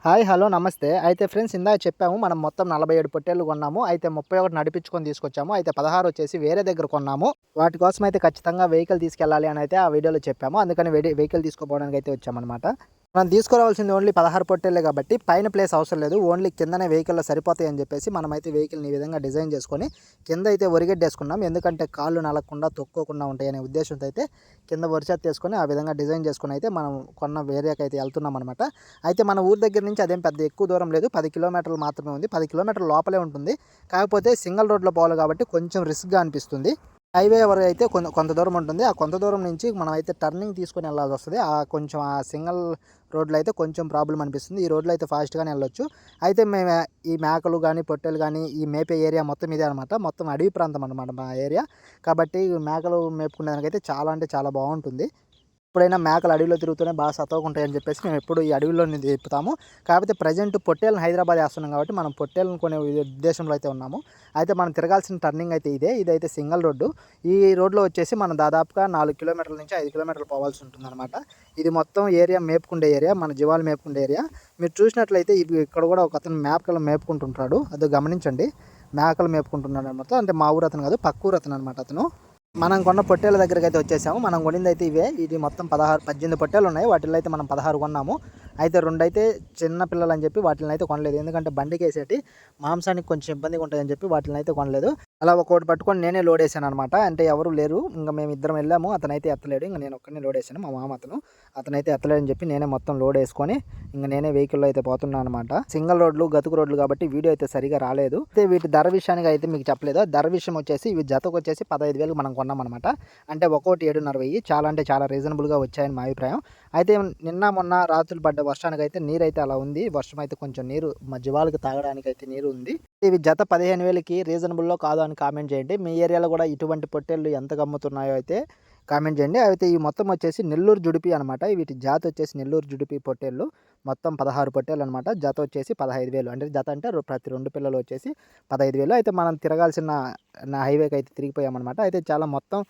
Hi. Hello. నమస్తే. అయితే friends ఇందాక చెప్పాము మనం మొత్తం 47 పొట్టేళ్ళు కొన్నాము. అయితే 31 నడిపించుకొని తీసుకొచ్చాము. అయితే 16 వచ్చేసి వేరే దగ్గర కొన్నాము. వాటి కోసం అయితే ఖచ్చితంగా వెహికల్ తీసుకెళ్ళాలి అని అయితే ఆ వీడియోలో చెప్పాము. అందుకని వెహికల్ తీసుకోపోవడానికి అయితే వచ్చామనమాట. మనం తీసుకురావాల్సింది ఓన్లీ 16 పొట్టేళ్ళే కాబట్టి పైన ప్లేస్ అవసరం లేదు. ఓన్లీ కిందనే వెహికల్‌లో సరిపోతాయి అని చెప్పేసి మనమైతే వెహికల్‌ని ఈ విధంగా డిజైన్ చేసుకొని కింద అయితే ఒరిగడ్డేసుకున్నాం. ఎందుకంటే కాళ్ళు నలగకుండా తొక్కకుండా ఉంటాయనే ఉద్దేశంతో అయితే కింద వరిచెత్తేసుకొని ఆ విధంగా డిజైన్ చేసుకొని అయితే మనం కొన్న ఏరియాకైతే వెళ్తున్నామనమాట. అయితే మన ఊరు దగ్గర నుంచి అదేం పెద్ద ఎక్కువ దూరం లేదు. 10 కిలోమీటర్లు మాత్రమే ఉంది. 10 కిలోమీటర్ల లోపలే ఉంటుంది. కాకపోతే సింగిల్ రోడ్‌లో పోవాలి కాబట్టి కొంచెం రిస్క్‌గా అనిపిస్తుంది. హైవే వరకు అయితే కొంత దూరం ఉంటుంది. ఆ కొంత దూరం నుంచి మనమైతే టర్నింగ్ తీసుకొని వెళ్ళాల్సొస్తది. కొంచెం ఆ సింగిల్ రోడ్‌లో అయితే కొంచెం ప్రాబ్లమ్ అనిపిస్తుంది. ఈ రోడ్‌లో అయితే ఫాస్ట్‌గానే వెళ్ళొచ్చు. అయితే మేము ఈ మేకలు గానీ, పొట్టేలు గానీ, ఈ మేపే ఏరియా మొత్తం ఇదే అనమాట. మొత్తం అడవి ప్రాంతం అనమాట మా ఏరియా. కాబట్టి మేకలు మేపుకునేదానికైతే చాలా అంటే చాలా బావుంటుంది. ఎప్పుడైనా మేకలు అడవిలో తిరుగుతూనే బాగా సతవకుంటాయని చెప్పేసి మేము ఎప్పుడు ఈ అడవిలోనే తిప్పుతాము. కాకపోతే ప్రజెంట్ పొట్టేళ్ళని హైదరాబాద్ ఏస్తున్నాం కాబట్టి మనం పొట్టేళ్ళని కొనే ఉద్దేశంలో అయితే ఉన్నాము. అయితే మనం తిరగాల్సిన టర్నింగ్ అయితే ఇదే. ఇదైతే సింగిల్ రోడ్డు. ఈ రోడ్‌లో వచ్చేసి మనం దాదాపుగా 4 కిలోమీటర్ల నుంచి 5 కిలోమీటర్లు పోవాల్సి ఉంటుందన్నమాట. ఇది మొత్తం ఏరియా మేపుకుండే ఏరియా. మన జీవాలు మేపుకుండే ఏరియా. మీరు చూసినట్లయితే ఇక్కడ కూడా ఒకతను మేకలు మేపుకుంటుంటాడు. అది గమనించండి. మేకలు మేపుకుంటున్నాడనమాట. అంటే మా ఊరు అతను కాదు, పక్క ఊరు అతను అనమాట అతను. మనం కొన్న పొట్టేళ్ళ దగ్గరికైతే వచ్చేసాము. మనం కొనిందైతే ఇవే. ఇది మొత్తం 16, 18 పొట్టేలున్నాయి. వాటిల్లో అయితే మనం 16 కొన్నాము. అయితే 2 అయితే చిన్న పిల్లలని చెప్పి వాటిలనైతే కొనలేదు. ఎందుకంటే బండికేసేటి మాంసానికి కొంచెం ఇబ్బందిగా ఉంటాయని చెప్పి వాటిలనైతే కొనలేదు. అలా ఒక్కోటి పట్టుకొని నేనే లోడేసాననమాట. అంటే ఎవరు లేరు. ఇంక మేమిద్దరం వెళ్ళాము. అతనైతే ఎత్తలేడు. ఇంక నేను ఒక్కడినే లోడేసాను. మా మామ అతనైతే ఎత్తలేడని చెప్పి నేనే మొత్తం లోడేసుకొని ఇంక నేనే వెహికల్‌లో అయితే పోతున్నాను అనమాట. సింగిల్ రోడ్లు, గతుకు రోడ్లు కాబట్టి వీడియో అయితే సరిగ్గా రాలేదు. అయితే వీటి ధర విషయానికి అయితే మీకు చెప్పలేదు. ధర విషయం వచ్చేసి ఇవి జతకొచ్చేసి 15,000 మనం కొన్నామనమాట. అంటే ఒక్కోటి 7,500. చాలా అంటే చాలా రీజనబుల్‌గా వచ్చాయని మా అభిప్రాయం. అయితే నిన్న, మొన్న రాత్రులు పడ్డ వర్షానికైతే నీరైతే అలా ఉంది. వర్షం అయితే కొంచెం నీరు మా జీవాలకు తాగడానికైతే నీరు ఉంది. ఇవి జత 15,000కి రీజనబుల్లో కాదో అని కామెంట్ చేయండి. మీ ఏరియాలో కూడా ఇటువంటి పొట్టేళ్ళు ఎంతకు అమ్ముతున్నాయో అయితే కామెంట్ చేయండి. అయితే ఈ మొత్తం వచ్చేసి నెల్లూరు జుడిపి అనమాట. వీటి జాతి వచ్చేసి నెల్లూరు జుడిపి పొట్టేళ్ళు. మొత్తం 16 పొట్టేళ్ళు అనమాట. జత వచ్చేసి 15,000. అంటే జత అంటే ప్రతి 2 పిల్లలు వచ్చేసి 15,000. అయితే మనం తిరగాల్సిన హైవేకి అయితే తిరిగిపోయామనమాట. అయితే చాలా మొత్తం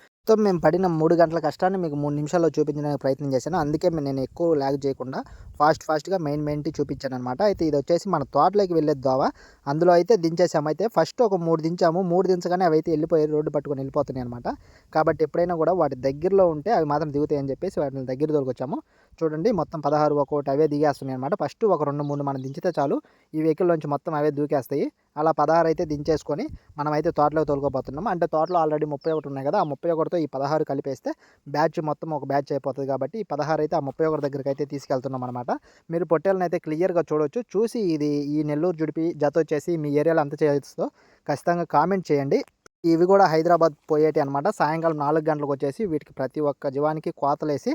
మేము పడిన 3 గంటల కష్టాన్ని మీకు 3 నిమిషాల్లో చూపించడానికి ప్రయత్నం చేశాను. అందుకే నేను ఎక్కువ లాగ్ చేయకుండా ఫాస్ట్‌గా మెయిన్‌టి చూపించాననమాట. అయితే ఇది వచ్చేసి మన తోటలోకి వెళ్ళే దోవ. అందులో అయితే దించేసాము. అయితే ఫస్ట్ ఒక 3 దించాము. 3 దించగానే అవైతే వెళ్ళిపోయాయి. రోడ్డు పట్టుకొని వెళ్ళిపోతున్నాయి అనమాట. కాబట్టి ఎప్పుడైనా కూడా వాటి దగ్గరలో ఉంటే అవి మాత్రం దిగుతాయని చెప్పేసి వాటిని దగ్గర తోలుకొచ్చాము. చూడండి మొత్తం 16 ఒక్కోటి అవే దిగేస్తున్నాయి అనమాట. ఫస్ట్ ఒక 2, 3 మనం దించితే చాలు ఈ వెహికల్‌లోంచి మొత్తం అవే దూకేస్తాయి. అలా 16 అయితే దించేసుకొని మనమైతే తోటలోకి తోలుకోబోతున్నాము. అంటే తోటలో ఆల్రెడీ 31 ఉన్నాయి కదా! ఆ 31తో ఈ 16 కలిపేస్తే బ్యాచ్ మొత్తం ఒక బ్యాచ్ అయిపోతది కాబట్టి ఈ 16 అయితే ఆ 31 దగ్గరికైతే తీసుకెళ్తున్నాం అనమాట. మీరు పొట్టేళ్ళనైతే క్లియర్‌గా చూడొచ్చు. చూసి ఇది ఈ నెల్లూరు జుడిపి జతొచ్చేసి మీ ఏరియాలో ఎంత చేస్తుందో ఖచ్చితంగా కామెంట్ చేయండి. ఇవి కూడా హైదరాబాద్ పోయేటివి అనమాట. సాయంకాలం 4 గంటలకొచ్చేసి వీటికి ప్రతి ఒక్క జీవానికి కోతలేసి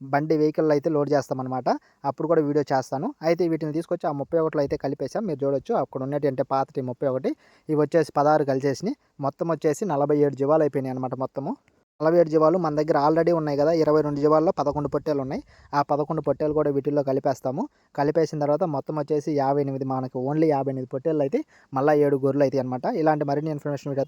బండి వెహికల్‌లో అయితే లోడ్ చేస్తామనమాట. అప్పుడు కూడా వీడియో చేస్తాను. అయితే వీటిని తీసుకొచ్చి ఆ 31లో అయితే కలిపేసాం. మీరు చూడొచ్చు అక్కడ ఉన్నటియి అంటే పాతటి 31 ఇవి వచ్చేసి 16 కలిసేసినాయి. మొత్తం వచ్చేసి 47 జీవాలు అయిపోయినాయి అనమాట మొత్తము. 47 జీవాలు మన దగ్గర ఆల్రెడీ ఉన్నాయి కదా! 22 జీవాల్లో 11 పొట్టేలున్నాయి. ఆ 11 పొట్టేలు కూడా వీటిల్లో కలిపేస్తాము. కలిపేసిన తర్వాత మొత్తం వచ్చేసి 58 మనకు ఓన్లీ 58 పొట్టేళ్ళైతే మళ్ళా 7 గొర్రెలైతాయి అనమాట. ఇలాంటి మరిన్ని ఇన్ఫర్మేషన్ వీడియో